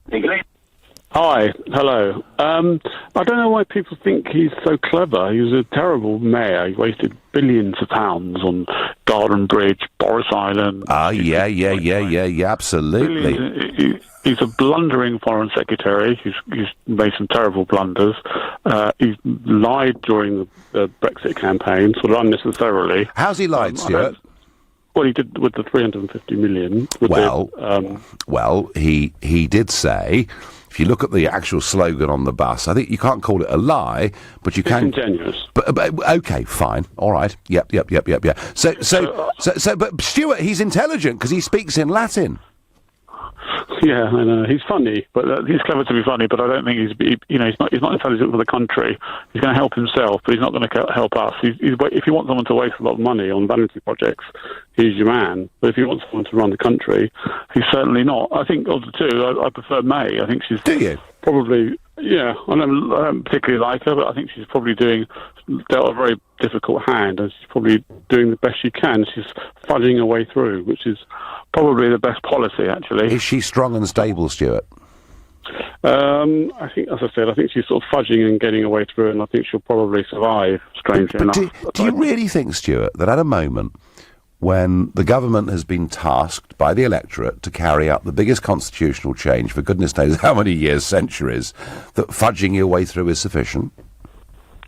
Hi, hello. I don't know why people think he's so clever. He was a terrible mayor. He wasted billions of pounds on Garden Bridge, Boris Island. Yeah, absolutely. He's a blundering foreign secretary. He's made some terrible blunders. He's lied during the Brexit campaign, sort of unnecessarily. How's he lied, Stuart? Well, he did with the 350 million. He did say, if you look at the actual slogan on the bus, I think you can't call it a lie, but you can. Disingenuous. But okay, fine, all right, yep. But Stuart, he's intelligent because he speaks in Latin. Yeah, I know. He's funny, but he's clever to be funny. But I don't think he's not intelligent for the country. He's going to help himself, but he's not going to help us. If you want someone to waste a lot of money on vanity projects, he's your man. But if you want someone to run the country, he's certainly not. I think of the two, I prefer May. I think she's probably Yeah, I don't particularly like her, but I think she's probably dealt a very difficult hand, and she's probably doing the best she can. She's fudging her way through, which is probably the best policy, actually. Is she strong and stable, Stuart? I think, as I said, I think she's sort of fudging and getting her way through, and I think she'll probably survive, strangely enough. Do you really think, Stuart, that at a moment when the government has been tasked by the electorate to carry out the biggest constitutional change for goodness knows how many years, centuries, that fudging your way through is sufficient?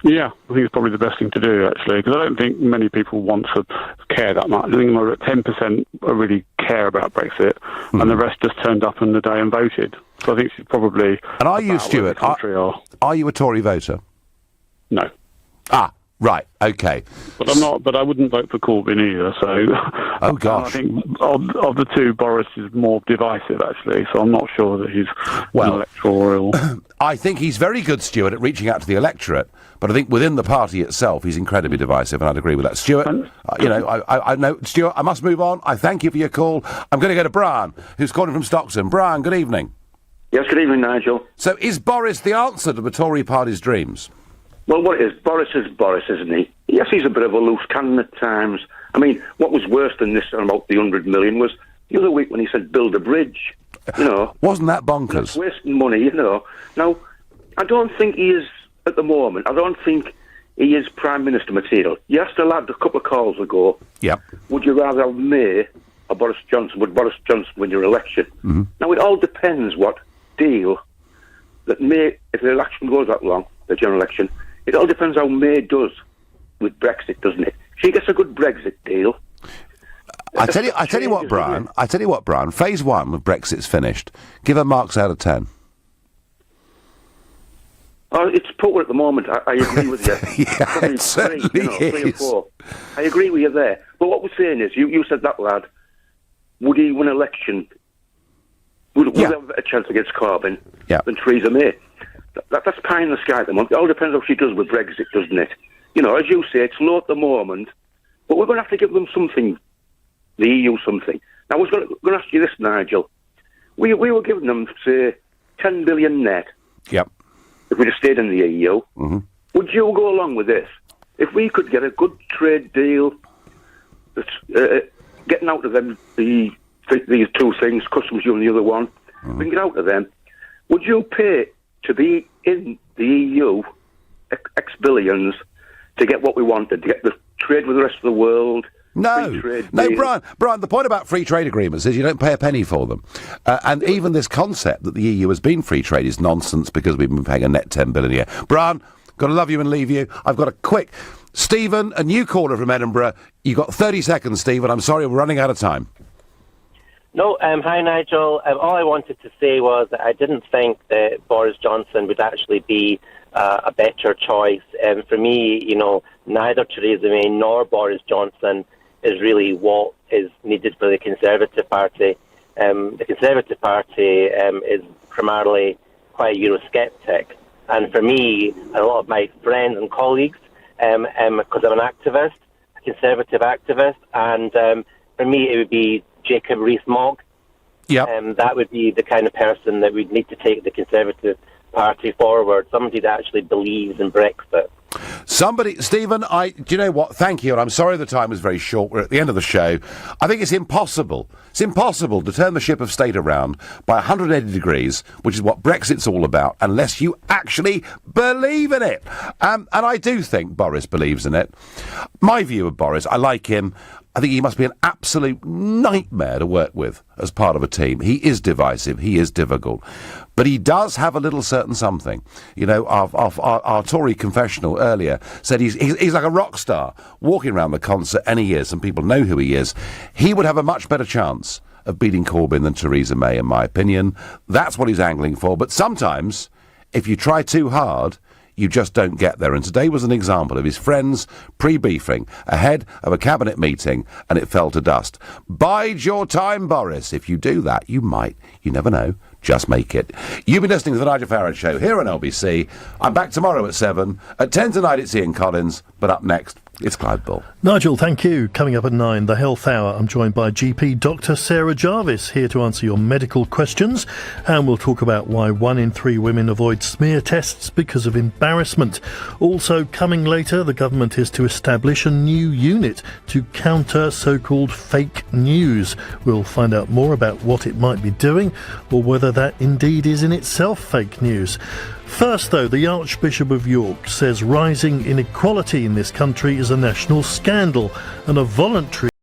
Yeah, I think it's probably the best thing to do, actually, because I don't think many people want to care that much. I think 10% really care about Brexit, and the rest just turned up on the day and voted. So I think she's probably... And are you, Stuart, are you a Tory voter? No. Ah, right, okay. But I'm not. But I wouldn't vote for Corbyn either. So, oh gosh, I think of the two, Boris is more divisive actually. So I'm not sure that he's an electoral. I think he's very good, Stuart, at reaching out to the electorate. But I think within the party itself, he's incredibly divisive, and I'd agree with that. Stuart, I know, Stuart, I must move on. I thank you for your call. I'm going to go to Brian, who's calling from Stockton. Brian, good evening. Yes, good evening, Nigel. So is Boris the answer to the Tory party's dreams? Well, what it is, Boris is Boris, isn't he? Yes, he's a bit of a loose cannon at times. I mean, what was worse than this about the 100 million was the other week when he said build a bridge, you know. Wasn't that bonkers? That's wasting money, you know. Now, I don't think he is, at the moment, I don't think he is Prime Minister material. You asked a lad a couple of calls ago, would you rather have May or Boris Johnson? Would Boris Johnson win your election? Mm-hmm. Now, it all depends what deal that May, if the election goes that long, the general election, it all depends how May does with Brexit, doesn't it? If she gets a good Brexit deal... I tell you what, Brian, phase 1 of Brexit's finished. Give her marks out of 10. Oh, it's poor at the moment, I agree with you. Yeah, it certainly is. 3 or 4. I agree with you there. But what we're saying is, you said that lad, would he win election? Would have a chance against Corbyn than Theresa May? That's pie in the sky at the moment. It all depends how she does with Brexit, doesn't it? You know, as you say, it's low at the moment, but we're going to have to give them something, the EU something. Now, I was going to ask you this, Nigel. We were giving them, say, 10 billion net. Yep. If we just stayed in the EU. Mm-hmm. Would you go along with this? If we could get a good trade deal, that's getting out of them these two things, customs union and the other one, we can get out of them, would you pay to be in the EU X billions to get what we wanted, to get the trade with the rest of the world? No, Brian, the point about free trade agreements is you don't pay a penny for them. And even this concept that the EU has been free trade is nonsense because we've been paying a net 10 billion a year. Brian, got to love you and leave you. I've got a quick... Stephen, a new caller from Edinburgh. You got 30 seconds, Stephen. I'm sorry, we're running out of time. No, hi Nigel. All I wanted to say was that I didn't think that Boris Johnson would actually be a better choice. For me, you know, neither Theresa May nor Boris Johnson is really what is needed for the Conservative Party. The Conservative Party is primarily quite Eurosceptic. And for me, and a lot of my friends and colleagues, because I'm an activist, a Conservative activist, and for me it would be Jacob Rees-Mogg. That would be the kind of person that we'd need to take the Conservative Party forward, somebody that actually believes in Brexit. Stephen, do you know what? Thank you, and I'm sorry the time was very short. We're at the end of the show. I think it's impossible to turn the ship of state around by 180 degrees, which is what Brexit's all about, unless you actually believe in it. And I do think Boris believes in it. My view of Boris, I like him. I think he must be an absolute nightmare to work with as part of a team. He is divisive. He is difficult. But he does have a little certain something. You know, our Tory confessional earlier said he's like a rock star walking around the concert, and he is, and people know who he is. He would have a much better chance of beating Corbyn than Theresa May, in my opinion. That's what he's angling for. But sometimes, if you try too hard, you just don't get there. And today was an example of his friends pre-briefing ahead of a cabinet meeting, and it fell to dust. Bide your time, Boris. If you do that, you might, you never know, just make it. You've been listening to the Nigel Farage Show here on LBC. I'm back tomorrow at 7. At 10 tonight, it's Ian Collins. But up next, It's Clyde Bull. Nigel, thank you. Coming up at 9, the Health Hour. I'm joined by GP Dr. Sarah Jarvis, here to answer your medical questions. And we'll talk about why 1 in 3 women avoid smear tests because of embarrassment. Also, coming later, the government is to establish a new unit to counter so-called fake news. We'll find out more about what it might be doing, or whether that indeed is in itself fake news. First, though, the Archbishop of York says rising inequality in this country is a national scandal and a voluntary